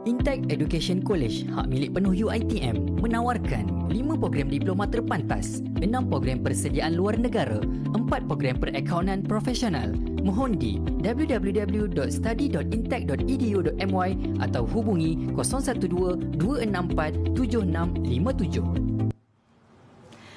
Intech Education College, hak milik penuh UiTM, menawarkan 5 program diploma terpantas, 6 program persediaan luar negara, 4 program perakaunan profesional. Mohon di www.study.intech.edu.my atau hubungi 012 264 7657.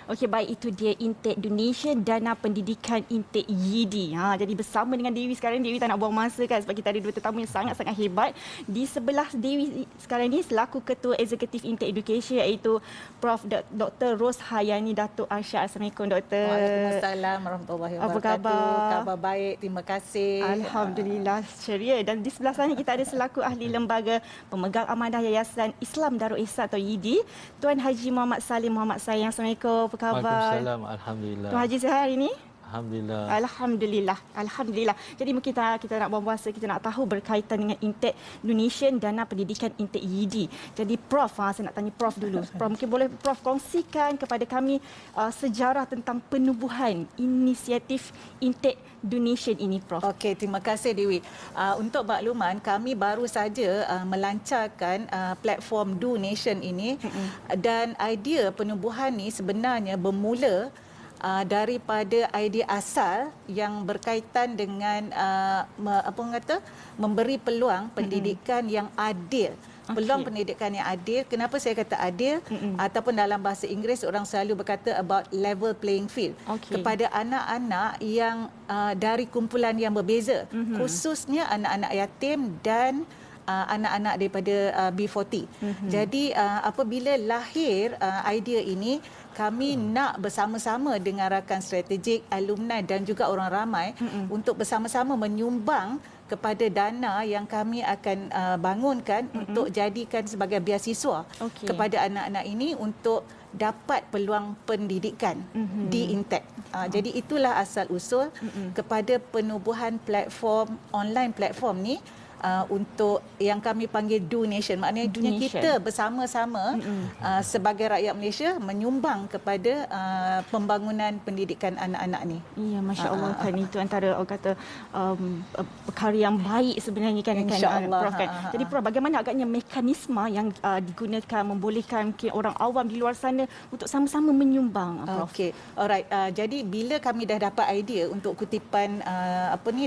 Okey, baik, itu dia Intech Donation Dana Pendidikan Intech YIDI. Jadi bersama dengan Dewi sekarang, Dewi tak nak buang masa kan sebab kita ada dua tetamu yang sangat-sangat hebat. Di sebelah Dewi sekarang ni selaku Ketua Eksekutif Intech Education iaitu Prof. Dr. Ros Hayani Datuk Arsyad. Assalamualaikum Dr. Waalaikumsalam warahmatullahi wabarakatuh. Apa khabar? Khabar baik, terima kasih. Alhamdulillah, ceria. Dan di sebelah sana kita ada selaku Ahli Lembaga Pemegang Amanah Yayasan Islam Darul Ihsan atau YIDI, Tuan Haji Muhammad Salim Muhammad Sayang. Assalamualaikum. Apa khabar? Waalaikumsalam. Alhamdulillah. Tuan Haji sihat hari ini? Alhamdulillah. Alhamdulillah. Alhamdulillah. Jadi mungkin kita nak buang puasa, kita nak tahu berkaitan dengan Intech Donation Dana Pendidikan Intech YIDI. Jadi Prof, saya nak tanya Prof dulu. Prof, mungkin boleh Prof kongsikan kepada kami sejarah tentang penubuhan inisiatif Intech Donation ini, Prof. Okey, terima kasih Dewi. Untuk makluman, kami baru saja melancarkan platform Donation ini dan idea penubuhan ni sebenarnya bermula daripada idea asal yang berkaitan dengan memberi peluang pendidikan yang adil. Peluang pendidikan yang adil. Kenapa saya kata adil? Ataupun dalam bahasa Inggeris orang selalu berkata about level playing field. Kepada anak-anak yang dari kumpulan yang berbeza, khususnya anak-anak yatim dan anak-anak daripada B40. Jadi apabila lahir idea ini, kami nak bersama-sama dengan rakan strategik, alumni dan juga orang ramai untuk bersama-sama menyumbang kepada dana yang kami akan bangunkan untuk jadikan sebagai beasiswa kepada anak-anak ini untuk dapat peluang pendidikan di Intech. Jadi itulah asal usul kepada penubuhan platform online platform ni. Untuk yang kami panggil Donation, maknanya dunia kita bersama-sama sebagai rakyat Malaysia menyumbang kepada pembangunan pendidikan anak-anak ni. Ya, Masya Allah, kan itu antara orang kata perkara yang baik sebenarnya kan, InsyaAllah. Prof kan. Jadi Prof, bagaimana agaknya mekanisme yang digunakan membolehkan orang awam di luar sana untuk sama-sama menyumbang, Prof? Okey, alright. Jadi bila kami dah dapat idea untuk kutipan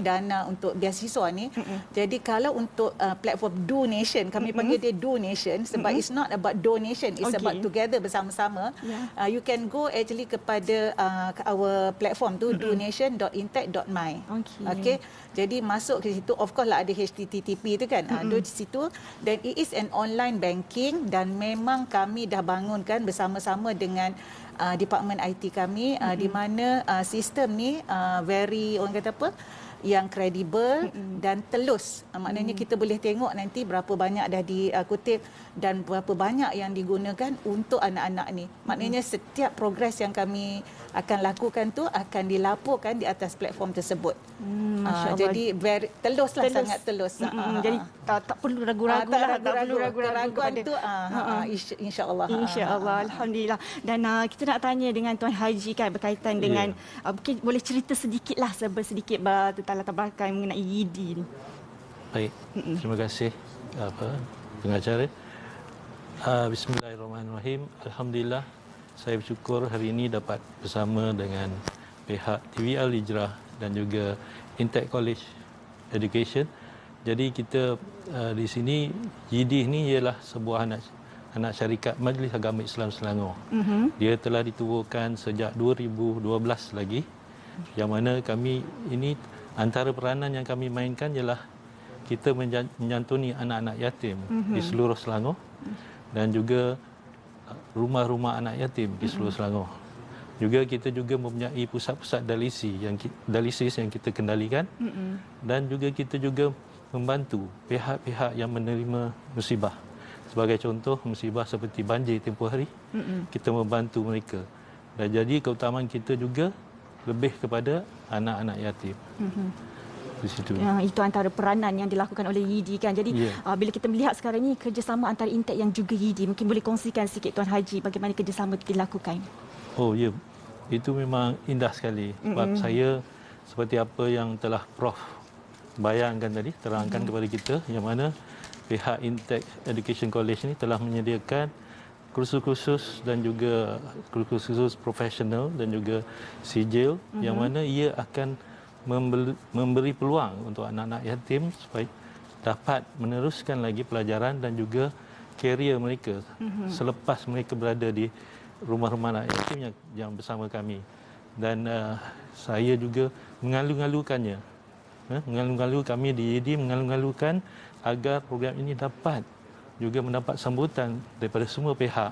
dana untuk beasiswa ni, jadi kalau untuk platform Donation, kami panggil dia Donation sebab it's not about donation, it's about together bersama-sama. You can go actually kepada our platform tu donation.intech.my. Okey. Jadi masuk ke situ, of course lah ada HTTP tu kan. Di situ, dan it is an online banking dan memang kami dah bangunkan bersama-sama dengan Department IT kami di mana sistem ni very, orang kata apa, yang kredibel dan telus. Maknanya kita boleh tengok nanti berapa banyak dah dikutip dan berapa banyak yang digunakan untuk anak-anak ni. Maknanya setiap progres yang kami akan lakukan tu akan dilaporkan di atas platform tersebut. Jadi very telus lah, sangat telus. Jadi tak perlu ragu-ragu lah. Tak perlu ragu-ragu tu insya-Allah. InsyaAllah. Alhamdulillah. Dan kita nak tanya dengan Tuan Haji kan berkaitan dengan mungkin boleh cerita sedikitlah sedikit tentang latar belakang mengenai YIDI ni. Baik. Terima kasih pengacara. Bismillahirrahmanirrahim. Alhamdulillah, saya bersyukur hari ini dapat bersama dengan pihak TV Al-Hijrah dan juga Intech College Education. Jadi kita di sini, YIDI ni ialah sebuah anak syarikat Majlis Agama Islam Selangor. Dia telah ditubuhkan sejak 2012 lagi, yang mana kami ini antara peranan yang kami mainkan ialah kita menyantuni anak-anak yatim di seluruh Selangor dan juga rumah-rumah anak yatim di seluruh Selangor. Juga kita juga mempunyai pusat-pusat dialisis yang kita kendalikan dan juga kita juga membantu pihak-pihak yang menerima musibah. Sebagai contoh, musibah seperti banjir tempoh hari, kita membantu mereka. Dan jadi keutamaan kita juga lebih kepada anak-anak yatim. Di situ. Itu antara peranan yang dilakukan oleh YIDI kan. Jadi bila kita melihat sekarang ni kerjasama antara Intech yang juga YIDI, mungkin boleh kongsikan sikit Tuan Haji bagaimana kerjasama itu dilakukan. Oh ya, itu memang indah sekali. Sebab saya seperti apa yang telah Prof bayangkan tadi, terangkan kepada kita, yang mana pihak Intech Education College ini telah menyediakan kursus-kursus dan juga kursus profesional dan juga sijil yang mana ia akan memberi peluang untuk anak-anak yatim supaya dapat meneruskan lagi pelajaran dan juga karier mereka selepas mereka berada di rumah-rumah anak yatim yang bersama kami. Dan saya juga mengalu-alukannya. Mengalu-alu kami di IED mengalu-alukan agar program ini dapat juga mendapat sambutan daripada semua pihak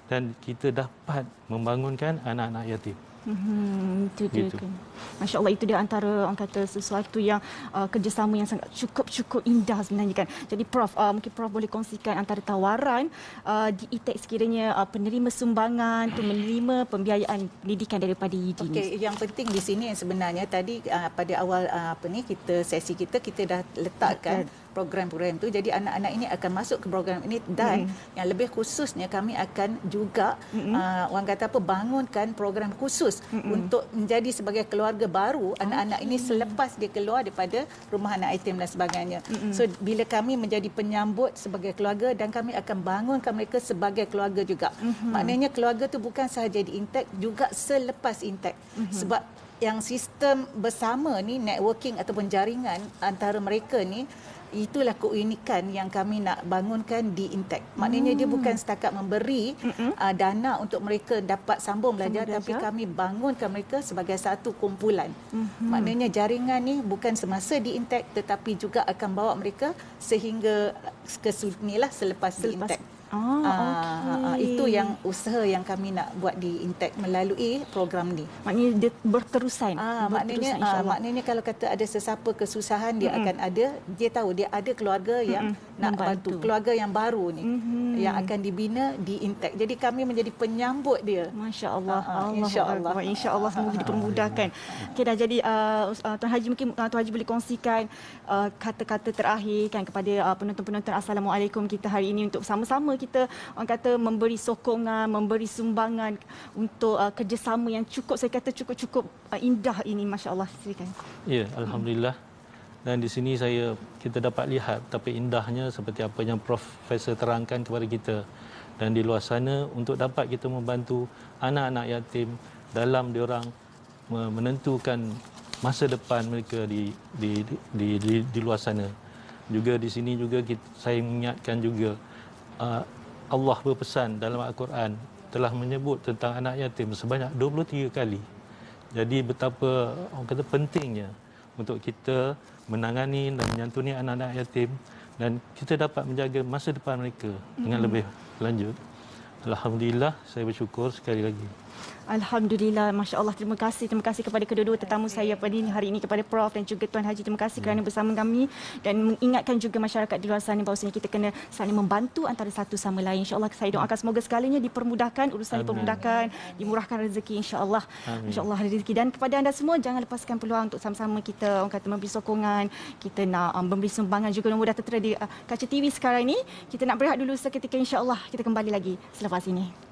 dan kita dapat membangunkan anak-anak yatim. Itu dia kan. Masya Allah, itu dia antara orang kata sesuatu yang kerjasama yang sangat cukup indah sebenarnya kan. Jadi Prof, mungkin Prof boleh kongsikan antara tawaran di ITEC sekiranya penerima sumbangan tu menerima pembiayaan pendidikan daripada IED. Okey, yang penting di sini sebenarnya tadi pada awal sesi kita dah letakkan program-program itu. Jadi anak-anak ini akan masuk ke program ini dan yang lebih khususnya kami akan juga orang kata bangunkan program khusus untuk menjadi sebagai keluarga baru anak-anak ini selepas dia keluar daripada rumah anak yatim dan sebagainya. So bila kami menjadi penyambut sebagai keluarga dan kami akan bangunkan mereka sebagai keluarga juga. Maknanya keluarga tu bukan sahaja di Intech, juga selepas Intech. Sebab yang sistem bersama ni, networking ataupun jaringan antara mereka ni, itulah keunikan yang kami nak bangunkan di Intech. Maknanya dia bukan setakat memberi dana untuk mereka dapat sambung belajar, tapi kami bangunkan mereka sebagai satu kumpulan. Maknanya jaringan ni bukan semasa di Intech tetapi juga akan bawa mereka sehingga ke selepas di Intech. Itu yang usaha yang kami nak buat di Intech melalui program ni. Maknanya dia berterusan. Maknanya kalau kata ada sesiapa kesusahan, dia akan ada, dia tahu dia ada keluarga yang nak bantu, keluarga yang baru ni yang akan dibina di Intech. Jadi kami menjadi penyambut dia. Masya-Allah. Insya-Allah. Insya-Allah semoga dipermudahkan. Okey, dah jadi Tuan Haji, mungkin Tuan Haji boleh kongsikan kata-kata terakhir kan kepada penonton-penonton. Assalamualaikum kita hari ini untuk sama-sama kita orang kata memberi sokongan, memberi sumbangan untuk kerjasama yang cukup, saya kata cukup indah ini, masya-Allah. Silakan. Ya, alhamdulillah. Dan di sini kita dapat lihat tapi indahnya seperti apa yang Profesor terangkan kepada kita. Dan di luar sana untuk dapat kita membantu anak-anak yatim dalam diorang menentukan masa depan mereka di luar sana. Juga di sini juga saya mengingatkan juga Allah berpesan dalam Al-Quran telah menyebut tentang anak yatim sebanyak 23 kali. Jadi betapa orang kata pentingnya untuk kita menangani dan menyantuni anak-anak yatim dan kita dapat menjaga masa depan mereka dengan lebih lanjut. Alhamdulillah, saya bersyukur sekali lagi. Alhamdulillah, Masya Allah. Terima kasih kepada kedua-dua tetamu saya pada hari ini, kepada Prof dan juga Tuan Haji. Terima kasih kerana bersama kami dan mengingatkan juga masyarakat di luar sana bahawasanya kita kena saling membantu antara satu sama lain. InsyaAllah saya doakan semoga segalanya dipermudahkan, urusan dipermudahkan, dimurahkan rezeki insyaAllah. InsyaAllah rezeki. Dan kepada anda semua, jangan lepaskan peluang untuk sama-sama kita orang kata memberi sokongan, kita nak memberi sumbangan juga. Nombor dah tertera di kaca TV sekarang ini. Kita nak berehat dulu seketika, insyaAllah kita kembali lagi selepas ini.